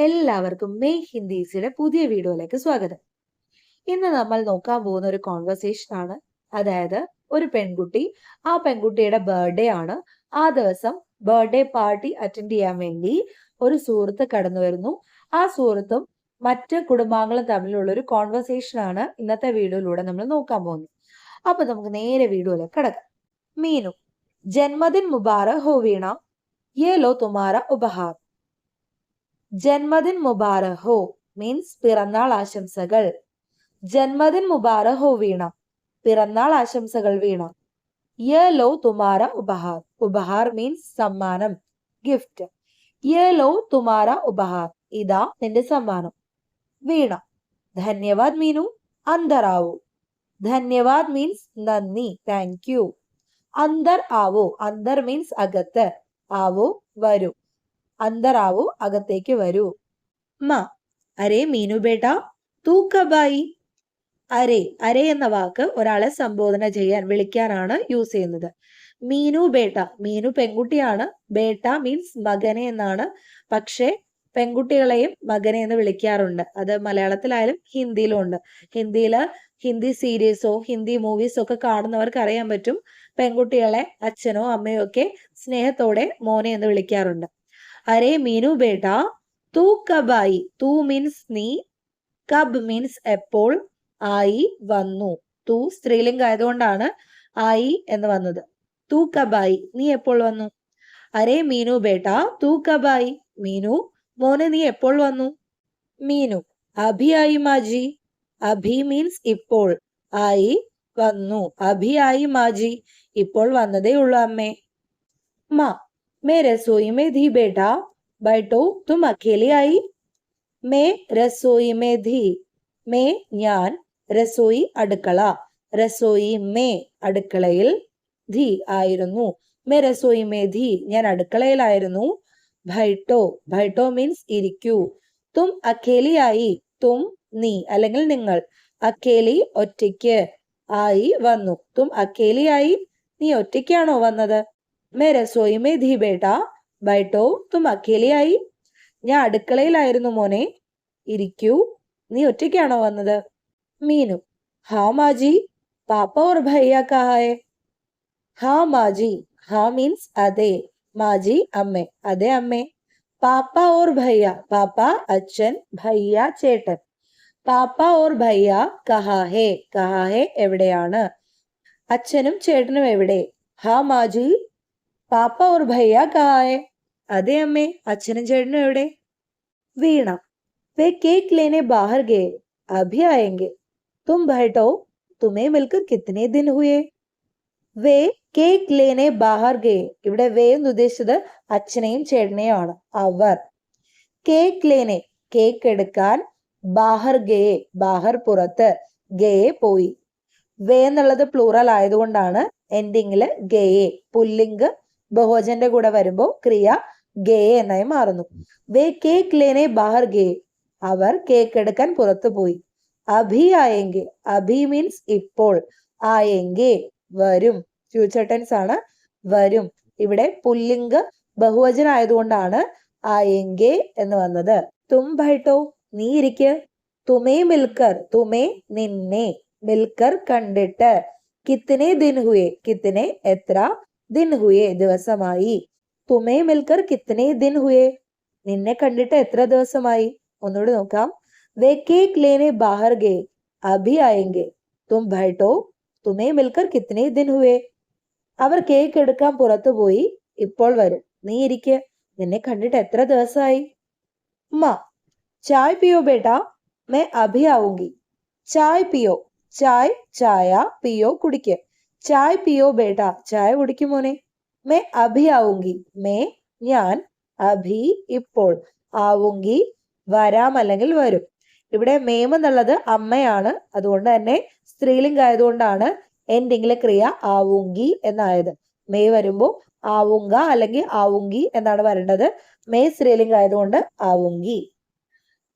എല്ലാവർക്കും മെയ് ഹിന്ദീസിയുടെ പുതിയ വീഡിയോയിലേക്ക് സ്വാഗതം. ഇന്ന് നമ്മൾ നോക്കാൻ പോകുന്ന ഒരു കോൺവെർസേഷൻ ആണ്. അതായത് ഒരു പെൺകുട്ടി, ആ പെൺകുട്ടിയുടെ ബർത്ത്ഡേ ആണ്. ആ ദിവസം ബർത്ത്ഡേ പാർട്ടി അറ്റൻഡ് ചെയ്യാൻ വേണ്ടി ഒരു സുഹൃത്ത് കടന്നു വരുന്നു. ആ സുഹൃത്തും മറ്റ് കുടുംബാംഗങ്ങളും തമ്മിലുള്ള ഒരു കോൺവെർസേഷൻ ആണ് ഇന്നത്തെ വീഡിയോയിലൂടെ നമ്മൾ നോക്കാൻ പോകുന്നത്. അപ്പൊ നമുക്ക് നേരെ വീഡിയോയിലേക്ക് കടക്കാം. മീനു, ജന്മദിൻ മുബാറക് ഹോ വീണ, യേ ലോ തുമാരാ ഉപഹാർ. ജന്മദിൻ മുബാറക് ഹോ മീൻസ് പിറന്നാൾ ആശംസകൾ. ജന്മദിൻ മുബാറക് ഹോ വീണ, പിറന്നാൾ ആശംസകൾ വീണ. യേ ലോ തുമാര ഉപഹാർ, ഉപഹാർ മീൻസ് സമ്മാനം, ഗിഫ്റ്റ്. യേ ലോ തുമാര ഉപഹാർ, ഇതാ നിന്റെ സമ്മാനം. വീണ, ധന്യവാദ് മീനു, അന്തർ ആവോ. ധന്യവാദ് മീൻസ് നന്ദി, താങ്ക് യു. അന്തർ ആവോ, അന്തർ മീൻസ് അകത്ത്, ആവോ വരൂ. അന്തർ ആവോ, അകത്തേക്ക് വരൂ. മാ, അരേ മീനു ബേട്ട തൂ കബായി. അരേ, അരേ എന്ന വാക്ക് ഒരാളെ സംബോധന ചെയ്യാൻ, വിളിക്കാനാണ് യൂസ് ചെയ്യുന്നത്. മീനു ബേട്ട, മീനു പെൺകുട്ടിയാണ്. ബേട്ട മീൻസ് മകനെ എന്നാണ്. പക്ഷെ പെൺകുട്ടികളെയും മകനെ എന്ന് വിളിക്കാറുണ്ട്. അത് മലയാളത്തിലായാലും ഹിന്ദിയിലും ഉണ്ട്. ഹിന്ദി സീരീസോ ഹിന്ദി മൂവീസോ ഒക്കെ കാണുന്നവർക്ക് അറിയാൻ പറ്റും, പെൺകുട്ടികളെ അച്ഛനോ അമ്മയോ ഒക്കെ സ്നേഹത്തോടെ മോനെ എന്ന് വിളിക്കാറുണ്ട്. അരേ മീനു ബേട്ട തൂ കബായി. തൂ മീൻസ് നീ, കബ് മീൻസ് എപ്പോൾ, ആയി വന്നു. തൂ സ്ത്രീലിംഗം ആയതുകൊണ്ടാണ് ആയി എന്ന് വന്നത്. തൂ കബായി, നീ എപ്പോൾ വന്നു. അരേ മീനു ബേട്ട തൂ കബായി. മീനു, മോനെ നീ എപ്പോൾ വന്നു. മീനു, അഭി ആയി മാജി. അഭി മീൻസ് ഇപ്പോൾ, ആയി വന്നു. അഭി ആയി മാജി, ഇപ്പോൾ വന്നതേ ഉള്ളൂ അമ്മേ. മാ, मैं रसोई में थी बेटा, बैठो तुम अकेले आई. मैं रसोई में थी. मैं ഞാൻ, രസോയി അടുക്കള, രസോയി മേ അടുക്കളയിൽ, ധി ആയിരുന്നു. മേ രസോയി മേ ധി, ഞാൻ അടുക്കളയിലായിരുന്നു. ഭൈട്ടോ, ഭൈട്ടോ മീൻസ് ഇരിക്കൂ. തും അക്കേലി ആയി, തും നീ അല്ലെങ്കിൽ നിങ്ങൾ, അക്കേലി ഒറ്റയ്ക്ക്, ആയി വന്നു. തും അക്കേലി ആയി, നീ ഒറ്റയ്ക്കാണോ വന്നത്. मैं रसोई में थी बेटा, बैठो तुम अकेले आई. ഞാൻ അടുക്കളയിലായിരുന്നു മോനെ, ഇരിക്കൂ, നീ ഒറ്റയ്ക്കാണോ വന്നത്. മീനു, ഹാ മാജി, പാപ്പ ഓർ ഭയ്യ കഹാ ഹൈ. ഹാ മാജി, ഹാ മീൻസ് അതെ, മാജി അമ്മേ, അതെ അമ്മേ. പാപ്പ ഓർ ഭയ്യ, പാപ്പ അച്ഛൻ, ഭയ്യ ചേട്ടൻ. പാപ്പ ഓർ ഭയ്യ കഹാ ഹേ, കഹാ ഹേ എവിടെയാണ്, അച്ഛനും ചേട്ടനും എവിടെ. ഹാ മാജി, പാപ്പ ഓർ ഭയ്യ കഹാ ഹേ, അതെ അമ്മേ, അച്ഛനും ചേട്ടനും എവിടെ. വീണ, വേ കേക്ക് ലേനെ ബാഹർ ഗേ, അഭി ആയെങ്കെ. തും बैठो, तुम्हें मिलकर कितने दिन हुए. വേ കേക്ക് ലേനെ ബാഹർ ഗേ, ഇവിടെ വേ എന്ന് ഉദ്ദേശിച്ചത് അച്ഛനെയും ചേട്ടനെയും ആണ്. അവർ. കേക്ക് ലേനെ, കേക്ക് എടുക്കാൻ, ബാഹർ ഗേ, ബാഹർ പുറത്ത്, ഗേ പോയി. വേ എന്നുള്ളത് പ്ലൂറൽ ആയതുകൊണ്ടാണ് എൻഡിങ്ങില് ഗയെ, പുല്ലിംഗ് ബഹുവചന്റെ കൂടെ വരുമ്പോ ക്രിയ ഗയെ എന്നായി മാറുന്നു. വേ കേക്ക് ലേനെ ബാഹർ ഗേ, അവർ കേക്ക് എടുക്കാൻ പുറത്തു പോയി. അഭി ആയെങ്കെ, അഭി മീൻസ് ഇപ്പോൾ, ആയെങ്കെ വരും, ഫ്യൂച്ചർ ടെൻസ് ആണ്, വരും. ഇവിടെ പുല്ലിംഗ് ബഹുവചനം ആയതുകൊണ്ടാണ് ആയെങ്കെ എന്ന് വന്നത്. തും ബൈഠോ, നീ ഇരിക്ക്. തുമേ മിൽക്കർ, തുമേ നിന്നെ, മിൽക്കർ കണ്ടിട്ട്. കിത്തനെ ദിൻ ഹുയെ, കിത്തനെ എത്ര, ദിൻ ഹുയെ ദിവസമായി. തുമേ മിൽക്കർ കിത്തനെ ദിൻ ഹുയെ, നിന്നെ കണ്ടിട്ട് എത്ര ദിവസമായി. ഒന്നുകൂടി നോക്കാം. വേ കേക്ക് ലേനെ ബാഹർ ഗേ, അഭി ആയെങ്കെ. തും ബൈഠോ, തുമേ മിൽക്കർ കിത്തനെ ദിൻ ഹുയെ, അവർ കേക്ക് എടുക്കാൻ പുറത്തു പോയി, ഇപ്പോൾ വരും, നീ ഇരിക്ക്, നിന്നെ കണ്ടിട്ട് എത്ര ദിവസമായി. മാ, ചായ് പിയോ ബേട്ടാ, മേ അഭി ആവുങ്കി. ചായ് പിയോ, ചായ് ചായ, പിയോ കുടിക്ക്. ചായ് പിയോ ബേട്ട, ചായ കുടിക്കും മോനെ. മേ അഭി ആവുങ്കി, മേ ഞാൻ, അഭി ഇപ്പോൾ, ആവുങ്കി വരാം അല്ലെങ്കിൽ വരും. ഇവിടെ മേം എന്നുള്ളത് അമ്മയാണ്, അതുകൊണ്ട് തന്നെ സ്ത്രീലിംഗം ആയതുകൊണ്ടാണ് എൻഡിങ്ങിലെ ക്രിയ ആവുങ്കി എന്നായത്. മേ വരുമ്പോ ആവുങ്ക അല്ലെങ്കിൽ ആവുങ്കി എന്നാണ് വരേണ്ടത്. മേ സ്ത്രീലിംഗം ആയതുകൊണ്ട് ആവുങ്കി.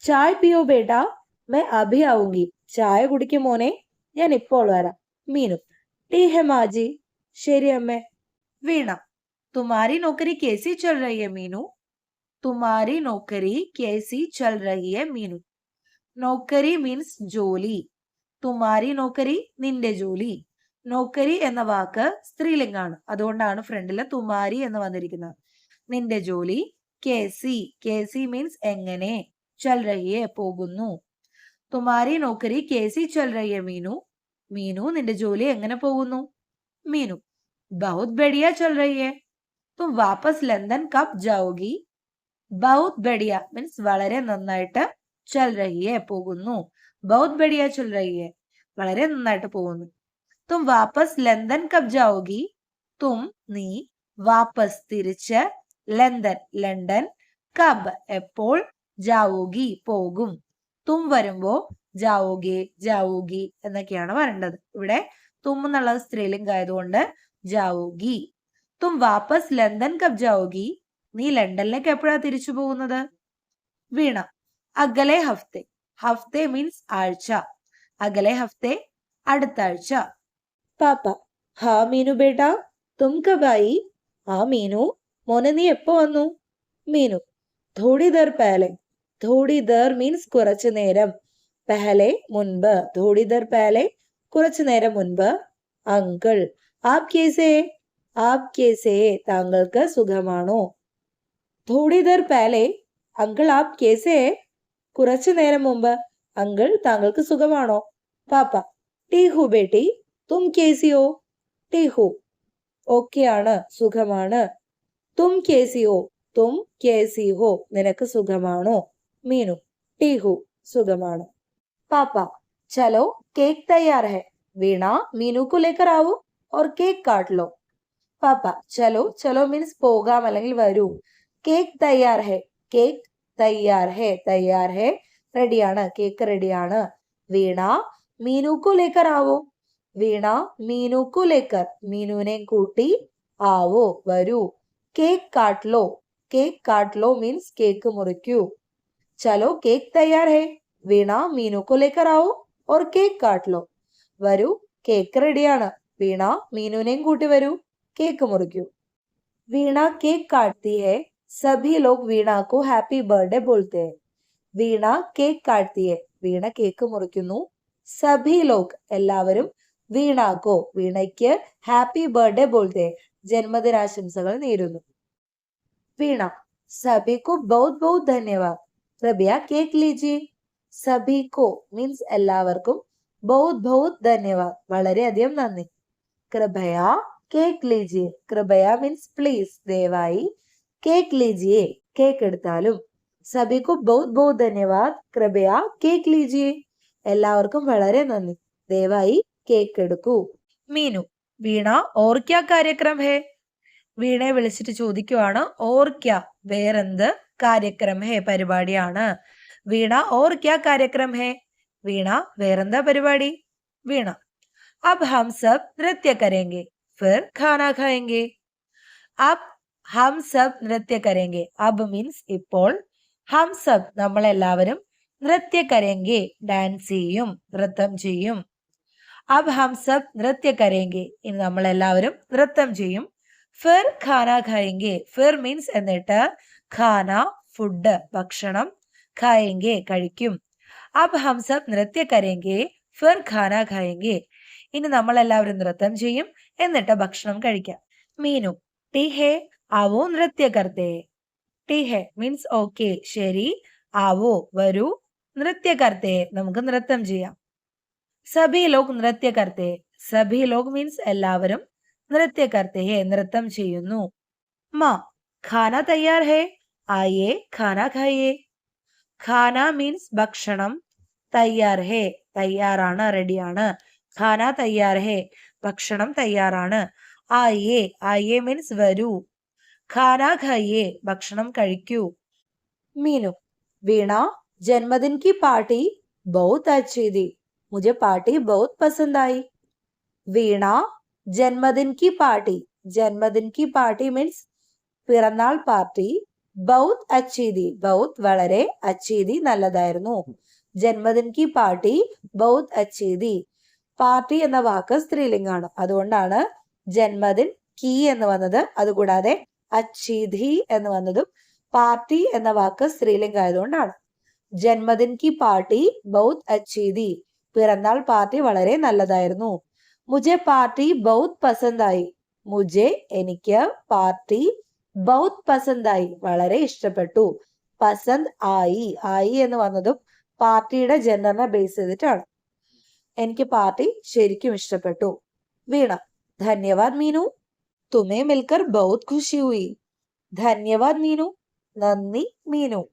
ചായ് പിയോ ബേട്ട, മേ അഭി ആവുങ്കി. ചായ കുടിക്കും മോനെ, ഞാൻ ഇപ്പോൾ വരാം. മീനു, ടീ ഹെ മാജി, ശരി അമ്മേ. വീണ, തുമാരി നോക്കരി കേസി ചൽ രഹി ഹെ മീനു. തുമാരി നോക്കരി കേസി ചൽ രഹി ഹെ മീനു. നോക്കരി മീൻസ് ജോലി. തുമാരി നോക്കരി നിന്റെ ജോലി. നോക്കരി എന്ന വാക്ക് സ്ത്രീലിംഗാണ്, അതുകൊണ്ടാണ് ഫ്രണ്ടിൽ തുമാരി എന്ന് വന്നിരിക്കുന്നത്. നിന്റെ ജോലി. കേസി, കേസി മീൻസ് എങ്ങനെ. ചൽ രഹി ഹെ പോകുന്നു. തുമാരി നോക്കരി കേസി ചൽ രഹി ഹെ മീനു. മീനു നിന്റെ ജോലി എങ്ങനെ പോകുന്നു. മീനു ബഹുത് ബഡിയ ചൽ രഹി ഹെ. തും വാപ്പസ് ലണ്ടൻ കബ് ജാओगी. ബഹുത് ബഡിയ മീൻസ് വളരെ നന്നായിട്ട്. ചൽ രഹി ഹെ പോകുന്നു. ബഹുത് ബഡിയ ചൽ രഹി ഹെ വളരെ നന്നായിട്ട് പോകുന്നു. തും വാപ്പസ് ലണ്ടൻ കബ് ജാओगी. തും നീ, വാപ്പസ് തിരിച്ച്, ലണ്ടൻ ലണ്ടൻ, കബ് എപ്പോൾ, ജാओगी പോകും. തും വരുമ്പോ ജാओगे ജാओगी എന്നൊക്കെയാണ് വരേണ്ടത്. ഇവിടെ തും എന്നുള്ളത് സ്ത്രീലിംഗം ആയതുകൊണ്ട് ജാओगी. തും വാപ്പസ് ലണ്ടൻ കബ് ജാओगी. നീ ലണ്ടനിലേക്ക് എപ്പോഴാ തിരിച്ചു പോകുന്നത്. വീണ അഗലെ ഹഫ്തെ. ഹഫ്തെ മീൻസ് ആഴ്ച. അഗലെ ഹഫ്തെ അടുത്ത ആഴ്ച. പാപ്പ ഹാ മീനു ബേട്ട തും കബ് ആയി. ആ മീനു മോനെ നീ എപ്പോ വന്നു. മീനു ഥോടി ദർ പഹലെ. ഥോടി ദർ മീൻസ് കുറച്ചു നേരം. പഹലെ മുൻപ്. ഥോടി ദർ പഹലെ കുറച്ചു നേരം മുൻപ്. അങ്കിൾ ആപ് കേസേ. ആപ് കേസേ താങ്കൾക്ക് സുഖമാണോ. ഥോടി ദർ പഹലെ അങ്കിൾ ആപ് കേസേ. കുറച്ചു നേരം മുമ്പ് അങ്കിൾ താങ്കൾക്ക് സുഖമാണോ. പാപ്പ ടീഹു ബേട്ടി തും കേസിയോ. ടീഹു ഓക്കെ ആണ്, സുഖമാണ്. തും കേസിയോ. തും കേസി ഹോ നിനക്ക് സുഖമാണോ. മീനു ടീഹു സുഖമാണ്. പാപ്പ ചലോ കേക്ക് തയ്യാർ ഹെ. വീണ മീനു കു ലേക്കർ ആവോ और കേക്ക് കാട്ട് ലോ. പാപ്പ ചലോ. ചലോ മീൻസ് പോകാം അല്ലെങ്കിൽ വരൂ. കേക്ക് തയ്യാർ ഹെ. കേക്ക് തയ്യാർ ഹെ. തയ്യാർ ഹെ റെഡിയാണ്, കേക്ക് റെഡിയാണ്. വീണ മീനു കു ലേക്കർ ആവോ. വീണ മീനു കു ലേക്കർ മീനുവിനെ കൂട്ടി, ആവോ വരൂ. കേക്ക് കാട്ട് ലോ. കേക്ക് കാട്ട് ലോ മീൻസ് കേക്ക് മുറിക്കൂ. ചലോ കേക്ക് തയ്യാർ ഹെ. വീണ മീനു കു ലേക്കർ ആവോ और കേക്ക് കാട്ട് ലോ. വരൂ കേക്ക് റെഡിയാണ്. വീണ മീനുവിനെയും കൂട്ടി വരൂ, കേക്ക് മുറിക്കൂ. വീണ കേക്ക് കാटती है. सभी लोग വീണ को हैप्पी बर्थडे बोलते हैं. വീണ കേക്ക് കാटती है. വീണ കേക്ക് മുറിക്കുന്നു. സഭി ലോഗ് എല്ലാവരും, വീണാക്കോ വീണയ്ക്ക്, ഹാപ്പി ബർത്ത്ഡേ ബോൾത്തെ ജന്മദിനാശംസകൾ നേരുന്നു. വീണ സഭിക്കോ ബഹുത് ബഹുത് ധന്യവാദ്. കൃപയ കേക്ക് ലീജിയെ. സഭിക്കോ മീൻസ് എല്ലാവർക്കും, ബഹുത് ബഹുത് ധന്യവാദ് വളരെയധികം നന്ദി. കൃപയ കേക്ക് ലീജിയെ. കൃപയ മീൻസ് പ്ലീസ് ദയവായി, കേക്ക് ലീജിയെ കേക്ക് എടുത്താലും. സഭിക്കോ ബഹുത് ബഹുത് ധന്യവാദ്. കൃപയ കേക്ക് ലീജിയെ എല്ലാവർക്കും വളരെ നന്ദി, ദയവായി കേക്ക് എടുക്കൂ. മീനു വീണ ഓർ ക്യാ കാര്യക്രം ഹേ. വീണയെ വിളിച്ചിട്ട് ചോദിക്കുവാണ് ഓർ ക്യാ വേറെന്ത്, കാര്യക്രം ഹേ പരിപാടിയാണ്. വീണ ഓർ ക്യാ കാര്യക്രം ഹേ. വീണ വേറെന്താ പരിപാടി. വീണ അബ് ഹം സബ് നൃത്യ കരേംഗെ ഫിർ ഖാന ഖായേംഗെ. അബ് ഹം സബ് നൃത്യ കരേംഗെ. അബ് മീൻസ് ഇപ്പോൾ, ഹം സബ് നമ്മളെല്ലാവരും, നൃത്യ കരേംഗെ ഡാൻസ് ചെയ്യും, നൃത്തം ചെയ്യും. അബ് ഹം സബ് നൃത്യ കരേംഗെ ഇനി നമ്മളെല്ലാവരും നൃത്തം ചെയ്യും. ഫിർ ഖാന ഖായേംഗെ. ഫിർ മീൻസ് എന്നിട്ട്, ഖാന ഫുഡ് ഭക്ഷണം, ഖായേംഗെ കഴിക്കും. അബ് ഹം സബ് നൃത്യ കരേംഗെ ഫിർ ഖാന ഖായേംഗെ ഇനി നമ്മളെല്ലാവരും നൃത്തം ചെയ്യും, എന്നിട്ട് ഭക്ഷണം കഴിക്കാം. മീനു ടി ഹേ ആവോ നൃത്യ കർത്തേ. ടി ഹേ മീൻസ് ഓക്കെ ശരി, ആവോ വരൂ, നൃത്യ കർത്തേ നമുക്ക് നൃത്തം ചെയ്യാം. സഭി ലോഗ് നൃത്യ കർത്തേ. സഭി ലോഗ് മീൻസ് എല്ലാവരും, നൃത്യ കർത്തേ നൃത്തം ചെയ്യുന്നു. മാ ഖാന തയ്യാർ ഹേ ആയേ ഖാന ഖായേ. ഖാന മീൻസ് ഭക്ഷണം, തയ്യാർ ഹേ തയ്യാറാണ് റെഡിയാണ്. ഖാന തയ്യാർ ഹേ ഭക്ഷണം തയ്യാറാണ്. ആയേ ആയേ മീൻസ് വരൂ. ഖാന ഖായേ ഭക്ഷണം കഴിക്കൂ. മീനു വീണ ജന്മദിൻ की पार्टी बहुत अच्छी थी. मुझे पार्टी बहुत पसंद आई. വീണ ജന്മദിൻ की पार्टी. ജന്മദിൻ की पार्टी മീൻസ് പിറന്നാൾ പാർട്ടി. ബൗത് അച്ചി थी. ബൗത് വളരെ, അച്ചി थी നല്ലതായിരുന്നു. ജന്മദിൻ की पार्टी ബൗത് അച്ചി थी. പാർട്ടി എന്ന വാക്ക് സ്ത്രീലിംഗാണ്, അതുകൊണ്ടാണ് ജന്മദിൻ കി എന്ന് വന്നത്. അതുകൂടാതെ അച്ചി ധി എന്ന് വന്നതും പാർട്ടി എന്ന വാക്ക് സ്ത്രീലിംഗ ആയതുകൊണ്ടാണ്. ജന്മദിൻ കി പാർട്ടി ബൗത്ത് അച്ചി തി. പിറന്നാൾ പാർട്ടി വളരെ നല്ലതായിരുന്നു. മുझे പാർട്ടി ബൗത്ത് പസന്തായി. മുझे എനിക്ക് പാർട്ടി ബൗത്ത് പസന്തായി വളരെ ഇഷ്ടപ്പെട്ടു. പസന്ത് ആയി, ആയി എന്ന് വന്നതും പാർട്ടിയുടെ ജെൻഡറിനെ ബേസ് ചെയ്തിട്ടാണ്. എനിക്ക് പാർട്ടി ശരിക്കും ഇഷ്ടപ്പെട്ടു. വീണ, ധന്യവാദ് മീനു, തുമേ മിൽക്കർ ബൗത്ത് ഖുഷി ഹുയി. ധന്യവാദ് മീനു, നന്ദി മീനു.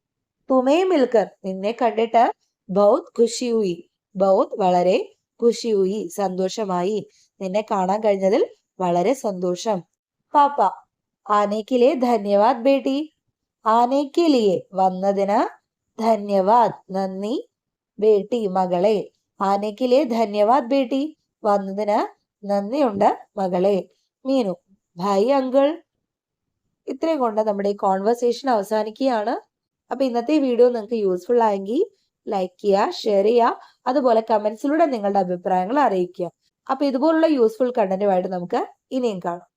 തുമേ മിൽക്കർ നിന്നെ കണ്ടിട്ട്, ബൗത്ത് ഖുഷി ഹുയി ബൗത്ത് വളരെ, ഖുഷി ഹുയി സന്തോഷമായി, നിന്നെ കാണാൻ കഴിഞ്ഞതിൽ വളരെ സന്തോഷം. പാപ്പ, ആനേക്കിലെ ധന്യവാദ് ബേട്ടി. ആനേക്കിലിയെ വന്നതിന്, ധന്യവാദ് നന്ദി, ബേട്ടി മകളെ. ആനേക്കിലെ ധന്യവാദ് ബേട്ടി വന്നതിന് നന്ദിയുണ്ട് മകളെ. മീനു, ഭായി അങ്കിൾ. ഇത്രയും കൊണ്ട് നമ്മുടെ ഈ കോൺവെർസേഷൻ അവസാനിക്കുകയാണ്. അപ്പൊ ഇന്നത്തെ വീഡിയോ നിങ്ങൾക്ക് യൂസ്ഫുൾ ആയെങ്കിൽ ലൈക്ക് ചെയ്യുക, ഷെയർ ചെയ്യുക, അതുപോലെ കമന്റ്സിലൂടെ നിങ്ങളുടെ അഭിപ്രായങ്ങൾ അറിയിക്കുക. അപ്പൊ ഇതുപോലുള്ള യൂസ്ഫുൾ കണ്ടന്റുമായിട്ട് നമുക്ക് ഇനിയും കാണാം.